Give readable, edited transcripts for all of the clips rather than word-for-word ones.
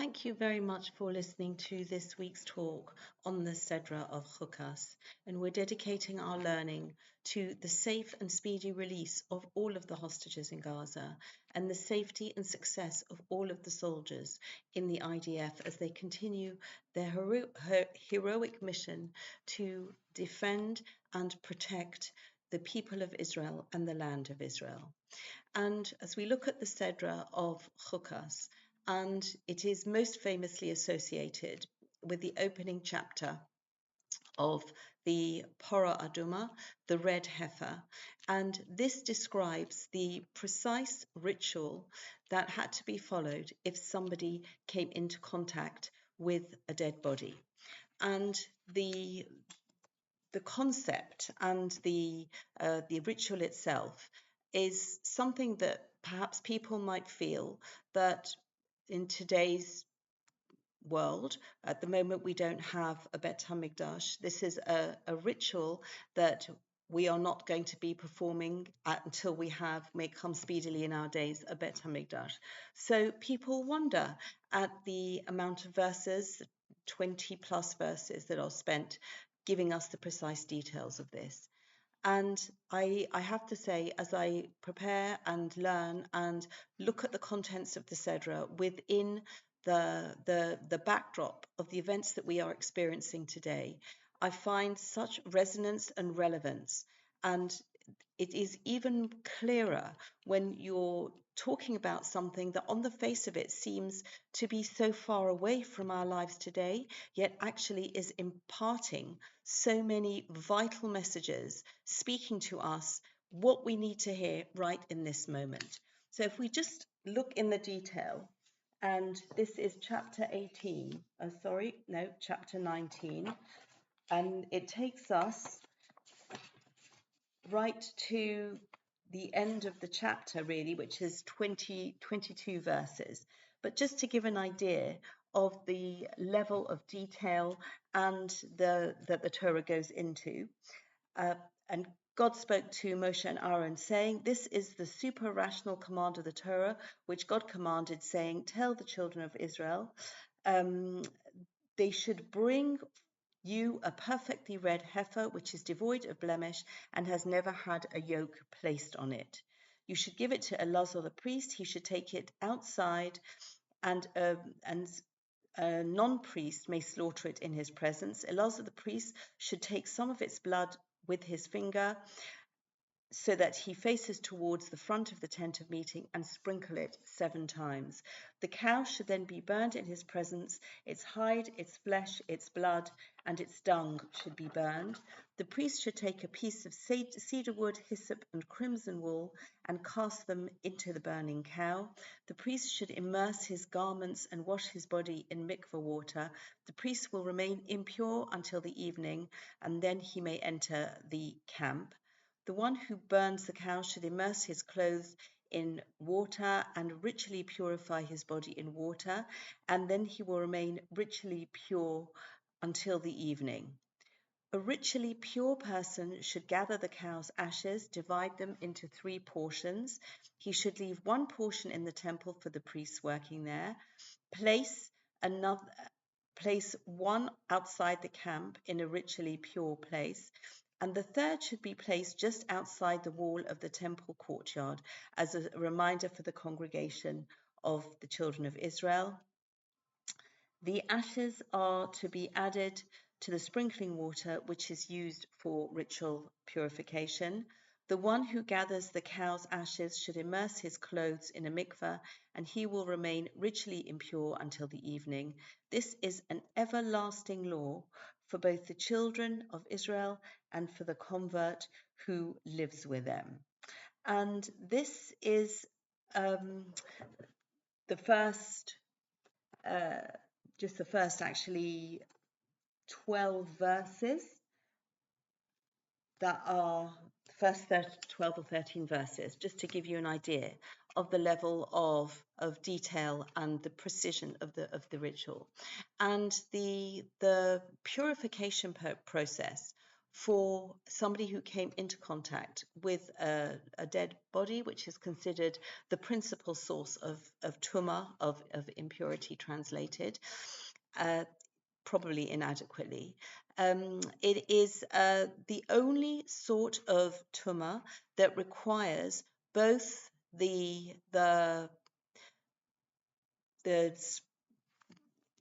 Thank you very much for listening to this week's talk on the Sedra of Chukas, and we're dedicating our learning to the safe and speedy release of all of the hostages in Gaza and the safety and success of all of the soldiers in the IDF as they continue their heroic mission to defend and protect the people of Israel and the land of Israel. And as we look at the Sedra of Chukas, and it is most famously associated with the opening chapter of the Pora Aduma, the red heifer, and this describes the precise ritual that had to be followed if somebody came into contact with a dead body. And the concept and the ritual itself is something that perhaps people might feel that in today's world, at the moment we don't have a Bet HaMikdash. This is a ritual that we are not going to be performing until we have, may come speedily in our days, a Bet HaMikdash. So people wonder at the amount of verses, 20 plus verses that are spent giving us the precise details of this. And I have to say, as I prepare and learn and look at the contents of the Sedra within the backdrop of the events that we are experiencing today, I find such resonance and relevance. And it is even clearer when you're talking about something that on the face of it seems to be so far away from our lives today, yet actually is imparting so many vital messages, speaking to us what we need to hear right in this moment. So if we just look in the detail, and this is chapter 18, chapter 19, and it takes us right to the end of the chapter, really, which is 22 verses. But just to give an idea of the level of detail and that the Torah goes into. And God spoke to Moshe and Aaron, saying, "This is the super rational command of the Torah, which God commanded, saying, Tell the children of Israel, they should bring you a perfectly red heifer, which is devoid of blemish and has never had a yoke placed on it. You should give it to Eleazar the priest. He should take it outside, and a non-priest may slaughter it in his presence. Eleazar the priest should take some of its blood with his finger, so that he faces towards the front of the tent of meeting, and sprinkle it 7 times. The cow should then be burned in his presence. Its hide, its flesh, its blood, and its dung should be burned. The priest should take a piece of cedar wood, hyssop, and crimson wool, and cast them into the burning cow. The priest should immerse his garments and wash his body in mikveh water. The priest will remain impure until the evening, and then he may enter the camp. The one who burns the cow should immerse his clothes in water and ritually purify his body in water, and then he will remain ritually pure until the evening. A ritually pure person should gather the cow's ashes, divide them into 3 portions. He should leave 1 portion in the temple for the priests working there, place 1 outside the camp in a ritually pure place, and the 3rd should be placed just outside the wall of the temple courtyard as a reminder for the congregation of the children of Israel. The ashes are to be added to the sprinkling water, which is used for ritual purification. The one who gathers the cow's ashes should immerse his clothes in a mikveh, and he will remain ritually impure until the evening. This is an everlasting law for both the children of Israel and for the convert who lives with them. And this is the first actually 12 verses that are first 12 or 13 verses, just to give you an idea of the level of detail and the precision of the ritual. And the purification process for somebody who came into contact with a dead body, which is considered the principal source of tumah, of impurity translated, probably inadequately. It is the only sort of tumah that requires both the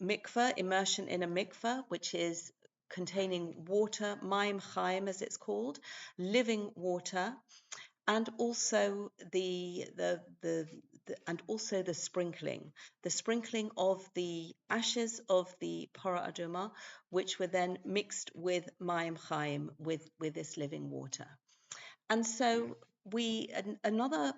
mikveh, immersion in a mikveh, which is containing water, mayim chaim as it's called, living water, and also the sprinkling of the ashes of the parah adumah, which were then mixed with mayim chaim, with this living water. And so another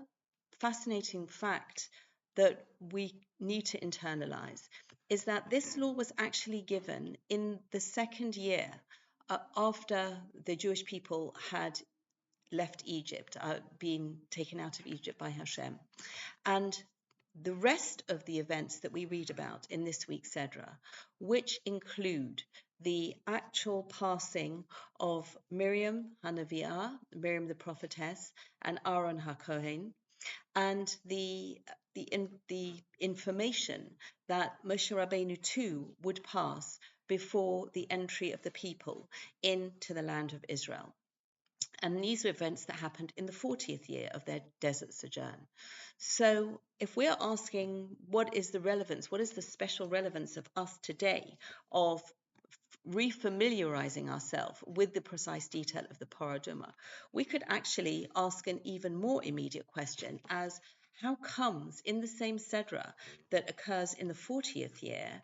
fascinating fact that we need to internalize is that this law was actually given in the second year after the Jewish people had left Egypt, been taken out of Egypt by Hashem. And the rest of the events that we read about in this week's Sedra, which include the actual passing of Miriam Hanaviah, Miriam the prophetess, and Aaron HaKohen, and the information that Moshe Rabbeinu too would pass before the entry of the people into the land of Israel. And these were events that happened in the 40th year of their desert sojourn. So if we're asking what is the relevance, what is the special relevance of us today of refamiliarizing ourselves with the precise detail of the Parah Adumah, we could actually ask an even more immediate question as how comes in the same Sedra that occurs in the 40th year,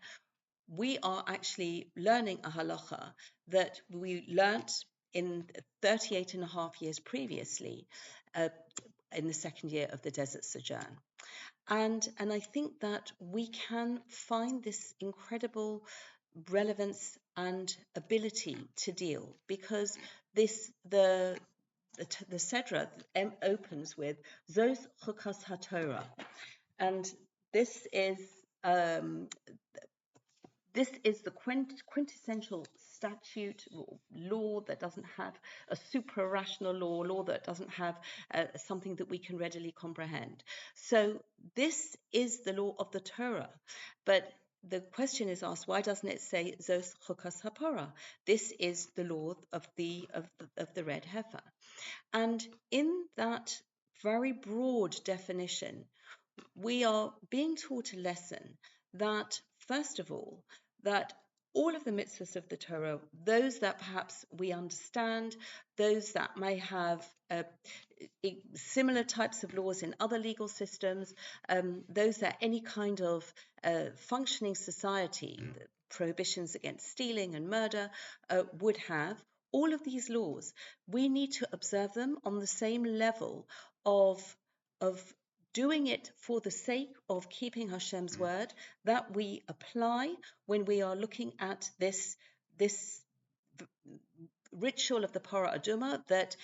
we are actually learning a halacha that we learnt in 38 and a half years previously in the second year of the desert sojourn. And I think that we can find this incredible relevance and ability to deal because the Sedra opens with Zos Chukas HaTorah, and this is the quintessential statute law that doesn't have a supra-rational law that doesn't have something that we can readily comprehend. So this is the law of the Torah, but the question is asked, why doesn't it say Zos Chukas HaPorah? This is the law of the red heifer. And in that very broad definition, we are being taught a lesson that, first of all, that all of the mitzvahs of the Torah, those that perhaps we understand, those that may have similar types of laws in other legal systems, those that any kind of functioning society, prohibitions against stealing and murder would have, all of these laws, we need to observe them on the same level of doing it for the sake of keeping Hashem's word that we apply when we are looking at this ritual of the Parah Adumah that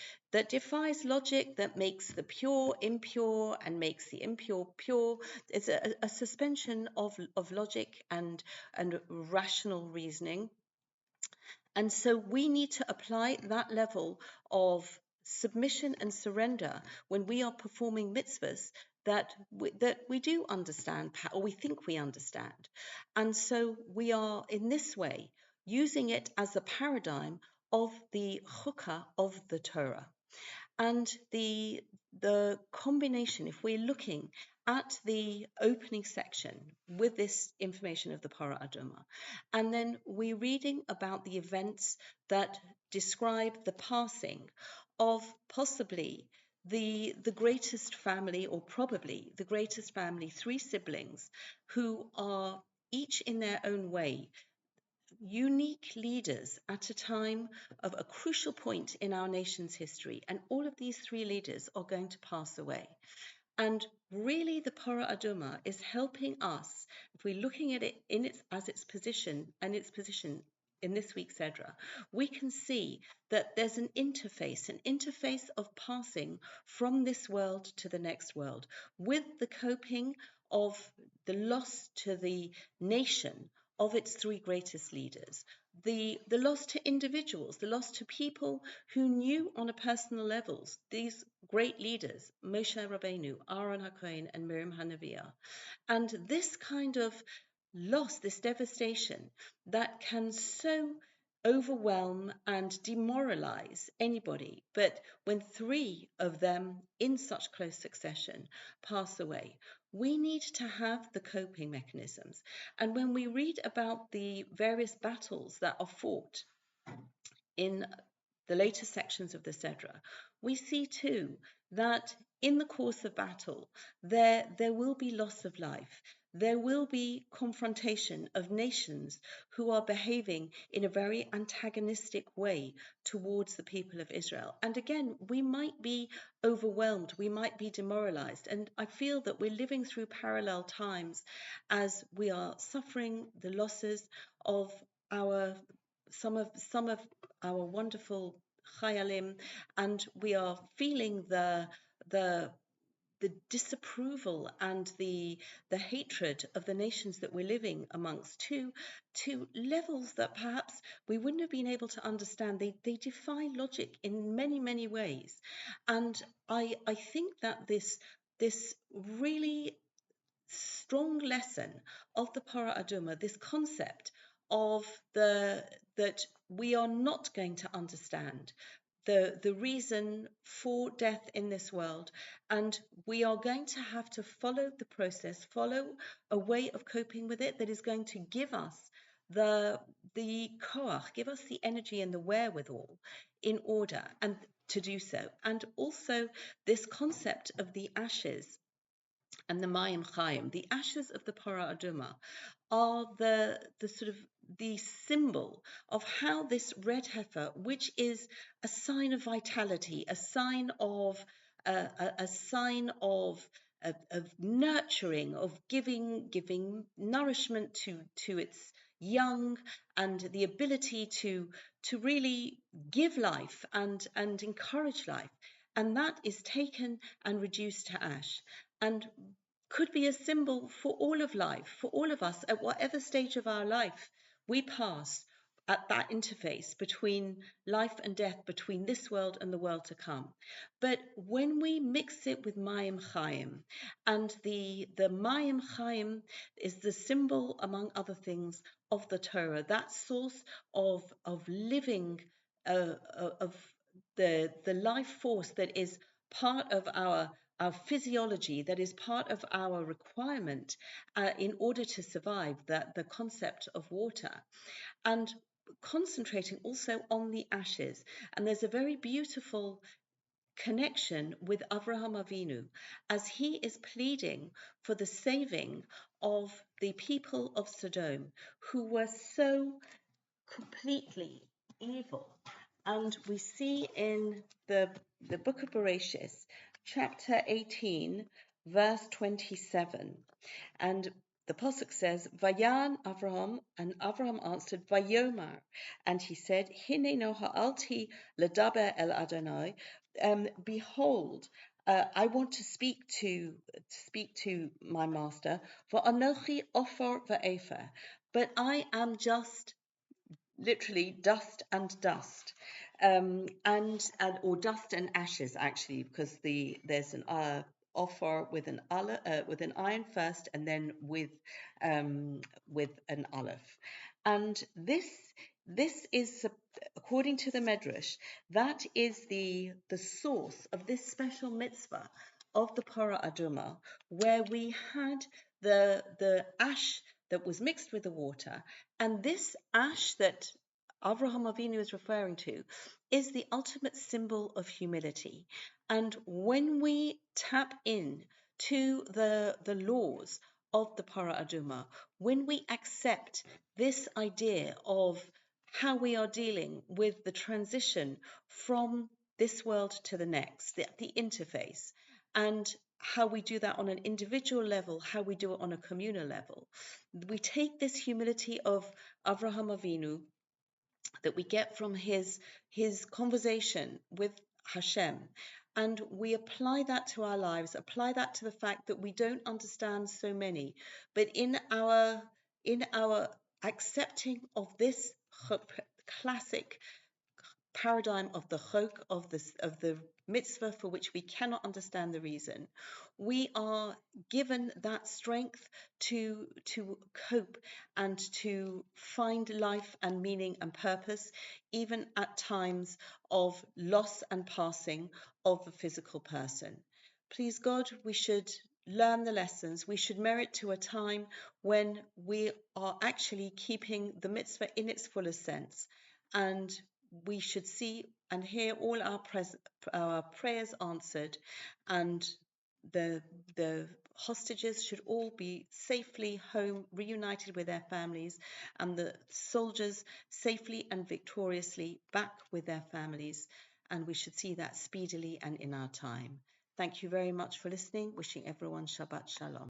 defies logic, that makes the pure impure and makes the impure pure. It's a suspension of logic and rational reasoning. And so we need to apply that level of submission and surrender when we are performing mitzvahs that we do understand, or we think we understand. And so we are, in this way, using it as a paradigm of the chukah of the Torah. And the combination, if we're looking at the opening section with this information of the Parah Adumah, and then we're reading about the events that describe the passing of possibly the greatest family, or probably the greatest family, 3 siblings who are each in their own way unique leaders at a time of a crucial point in our nation's history. And all of these 3 leaders are going to pass away. And really, the Parah Adumah is helping us, if we're looking at it in its position in this week's Sedra, we can see that there's an interface of passing from this world to the next world, with the coping of the loss to the nation of its three greatest leaders. The loss to individuals, the loss to people who knew on a personal level these great leaders, Moshe Rabbeinu, Aaron HaKohen, and Miriam HaNeviah. And this kind of loss, this devastation that can so overwhelm and demoralize anybody. But when three of them in such close succession pass away, we need to have the coping mechanisms. And when we read about the various battles that are fought in the later sections of the Sedra, we see too that in the course of battle, there will be loss of life. There will be confrontation of nations who are behaving in a very antagonistic way towards the people of Israel. And again, we might be overwhelmed, we might be demoralized. And I feel that we're living through parallel times as we are suffering the losses of our some of our wonderful chayalim, and we are feeling the the disapproval and the hatred of the nations that we're living amongst to levels that perhaps we wouldn't have been able to understand. They defy logic in many ways, and I think that this really strong lesson of the Para Aduma, this concept of the that we are not going to understand the reason for death in this world, and we are going to have to follow the process, follow a way of coping with it that is going to give us the koach, give us the energy and the wherewithal in order and to do so. And also this concept of the ashes and the Mayim Chaim, the ashes of the Para Aduma, are the sort of the symbol of how this red heifer, which is a sign of vitality, a sign of a sign of nurturing, of giving nourishment to its young, and the ability to really give life and encourage life, and that is taken and reduced to ash, and could be a symbol for all of life, for all of us at whatever stage of our life we pass at that interface between life and death, between this world and the world to come. But when we mix it with Mayim Chaim, and the Mayim Chaim is the symbol, among other things, of the Torah, that source of living, of the life force that is part of our physiology, that is part of our requirement in order to survive, that the concept of water, and concentrating also on the ashes. And there's a very beautiful connection with Avraham Avinu as he is pleading for the saving of the people of Sodom, who were so completely evil. And we see in the book of Bereshit, chapter 18, verse 27. And the Pasuk says, Vayan Avraham, and Avraham answered, Vayomar. And he said, Hineno ha'alti ledaber el Adonai. Behold, I want to speak to my master, for anochi ofor va'efer, but I am just literally dust and dust, and or dust and ashes actually, because there's an offer with an iron first, and then with an aleph, and this is, according to the Medrash, that is the source of this special mitzvah of the Para Aduma, where we had the ash that was mixed with the water, and this ash that Avraham Avinu is referring to is the ultimate symbol of humility. And when we tap in to the laws of the Para Aduma, when we accept this idea of how we are dealing with the transition from this world to the next, the interface, and how we do that on an individual level, how we do it on a communal level, we take this humility of Avraham Avinu that we get from his conversation with Hashem, and we apply that to our lives, apply that to the fact that we don't understand so many, but in our accepting of this classic paradigm of the chok, of the mitzvah for which we cannot understand the reason, we are given that strength to cope and to find life and meaning and purpose, even at times of loss and passing of a physical person. Please God, we should learn the lessons. We should merit to a time when we are actually keeping the mitzvah in its fullest sense, and we should see and hear all our prayers answered, and the hostages should all be safely home, reunited with their families, and the soldiers safely and victoriously back with their families. And we should see that speedily and in our time. Thank you very much for listening. Wishing everyone Shabbat Shalom.